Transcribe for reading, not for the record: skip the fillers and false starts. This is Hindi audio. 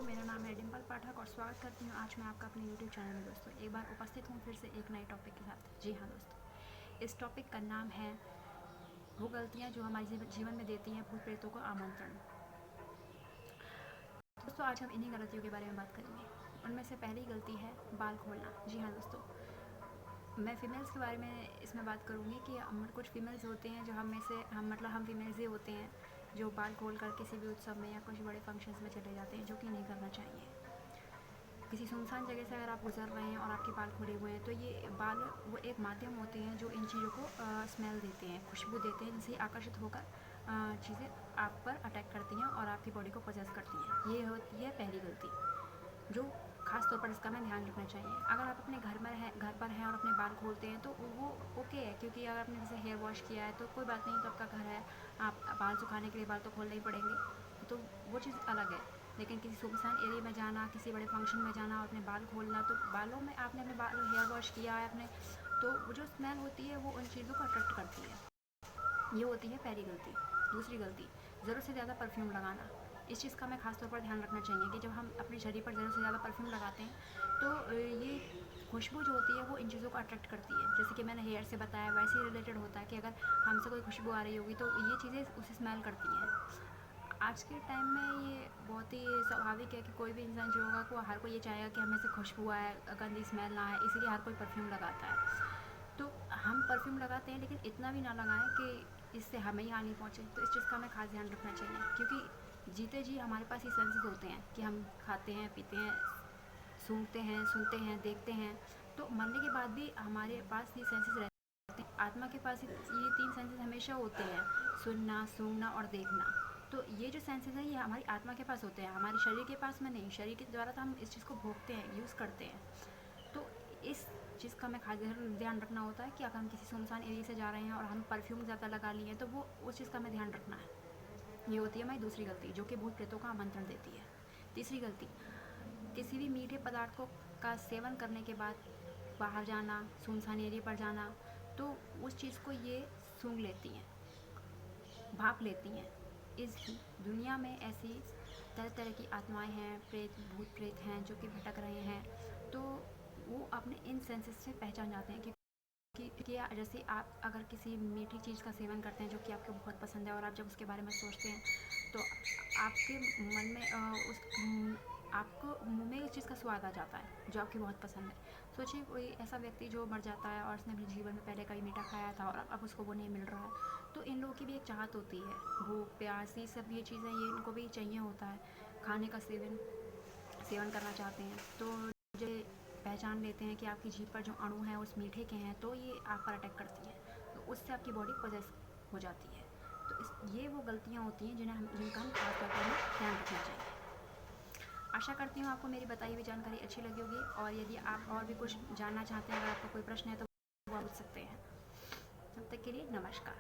मेरा नाम है डिम्पल पाठक और स्वागत करती हूँ आज मैं आपका अपने YouTube चैनल में। दोस्तों एक बार उपस्थित हूँ फिर से एक नए टॉपिक के साथ। जी हाँ दोस्तों, इस टॉपिक का नाम है वो गलतियाँ जो हमारे जीवन में देती हैं भूत प्रेतों को आमंत्रण। दोस्तों आज हम इन्हीं गलतियों के बारे में बात करेंगे। उनमें से पहली गलती है बाल खोलना। जी हाँ दोस्तों, मैं फ़ीमेल्स के बारे में इसमें बात करूँगी कि कुछ फ़ीमेल्स होते हैं जो हम फ़ीमेल्स ही होते हैं जो बाल खोल कर किसी भी उत्सव में या कुछ बड़े फंक्शंस में चले जाते हैं, जो कि नहीं करना चाहिए। किसी सुनसान जगह से अगर आप गुजर रहे हैं और आपके बाल खुले हुए हैं तो ये बाल वो एक माध्यम होते हैं जो इन चीज़ों को स्मेल देते हैं, खुशबू देते हैं, जिनसे आकर्षित होकर चीज़ें आप पर अटैक करती हैं और आपकी बॉडी को पोजेस करती हैं। ये होती है पहली गलती, जो खास तौर पर इसका हमें ध्यान रखना चाहिए। अगर आप अपने घर पर हैं और अपने बाल खोलते हैं तो वो ओके है, क्योंकि अगर आपने जैसे हेयर वॉश किया है तो कोई बात नहीं, तो आपका घर है, आप बाल सुखाने के लिए बाल तो खोलने ही पड़ेंगे, तो वो चीज़ अलग है। लेकिन किसी सुनसान एरिया में जाना, किसी बड़े फंक्शन में जाना और अपने बाल खोलना, तो बालों में आपने अपने बाल हेयर वॉश किया है आपने, तो वो जो स्मेल होती है वो उन चीज़ों को अट्रैक्ट करती है। ये होती है पहली गलती। दूसरी गलती, ज़रूरत से ज़्यादा परफ्यूम लगाना। इस चीज़ का हमें खास तौर पर ध्यान रखना चाहिए कि जब हम अपने शरीर पर ज़रूरत से ज़्यादा परफ्यूम लगाते हैं तो ये खुशबू जो होती है वो इन चीज़ों को अट्रैक्ट करती है। जैसे कि मैंने हेयर से बताया, वैसे ही रिलेटेड होता है कि अगर हमसे कोई खुशबू आ रही होगी तो ये चीज़ें उसे स्मेल करती हैं। आज के टाइम में ये बहुत ही स्वाभाविक है कि कोई भी इंसान जो होगा वो हर कोई ये चाहेगा कि हमें से खुशबू आए, गंदी स्मेल ना आए, इसीलिए हर कोई परफ्यूम लगाता है। तो हम परफ्यूम लगाते हैं लेकिन इतना भी ना लगाएं कि इससे हमें ही हानि पहुँचे। तो इस चीज़ का हमें खास ध्यान रखना चाहिए, क्योंकि जीते जी हमारे पास ये सेंसेस होते हैं कि हम खाते हैं, पीते हैं, सूंघते हैं, सुनते हैं, देखते हैं, तो मरने के बाद भी हमारे पास ये सेंसेस रहते हैं। आत्मा के पास ये 3 सेंसेस हमेशा होते हैं, सुनना, सूंघना और देखना। तो ये जो सेंसेस हैं ये हमारी आत्मा के पास होते हैं, हमारे शरीर के पास में नहीं। शरीर के द्वारा तो हम इस चीज़ को भोगते हैं, यूज़ करते हैं। तो इस चीज़ का हमें खास ध्यान रखना होता है कि अगर हम किसी सुनसान एरिया से जा रहे हैं और हम परफ्यूम ज़्यादा लगा लिए तो वो उस चीज़ का हमें ध्यान रखना है। ये होती है हमारी दूसरी गलती, जो कि भूत प्रेतों का आमंत्रण देती है। तीसरी गलती, किसी भी मीठे पदार्थों का सेवन करने के बाद बाहर जाना, सुनसान एरिया पर जाना, तो उस चीज़ को ये सूंघ लेती हैं, भाप लेती हैं। इस दुनिया में ऐसी तरह तरह की आत्माएं हैं, भूत प्रेत हैं जो कि भटक रहे हैं, तो वो अपने इन सेंसेस से पहचान जाते हैं कि जैसे आप अगर किसी मीठी चीज़ का सेवन करते हैं जो कि आपको बहुत पसंद है और आप जब उसके बारे में सोचते हैं तो आपके मन में आपको मुंह में उस चीज़ का स्वाद आ जाता है जो आपकी बहुत पसंद है। सोचिए कोई ऐसा व्यक्ति जो मर जाता है और उसने अपने जीवन में पहले कभी मीठा खाया था और अब उसको वो नहीं मिल रहा है, तो इन लोगों की भी एक चाहत होती है, भूख, प्यास, ये सब ये चीज़ें ये इनको भी चाहिए होता है, खाने का सेवन करना चाहते हैं। तो जो पहचान लेते हैं कि आपकी जीभ पर जो अणु हैं उस मीठे के हैं, तो ये आप पर अटैक करती हैं, तो उससे आपकी बॉडी पोजेस हो जाती है। तो ये वो गलतियाँ होती हैं जिनका हम खास तौर पर ध्यान रखना चाहिए। आशा करती हूँ आपको मेरी बताई हुई जानकारी अच्छी लगी होगी, और यदि आप और भी कुछ जानना चाहते हैं, अगर आपका कोई प्रश्न है तो वो पूछ सकते हैं। तब तक के लिए नमस्कार।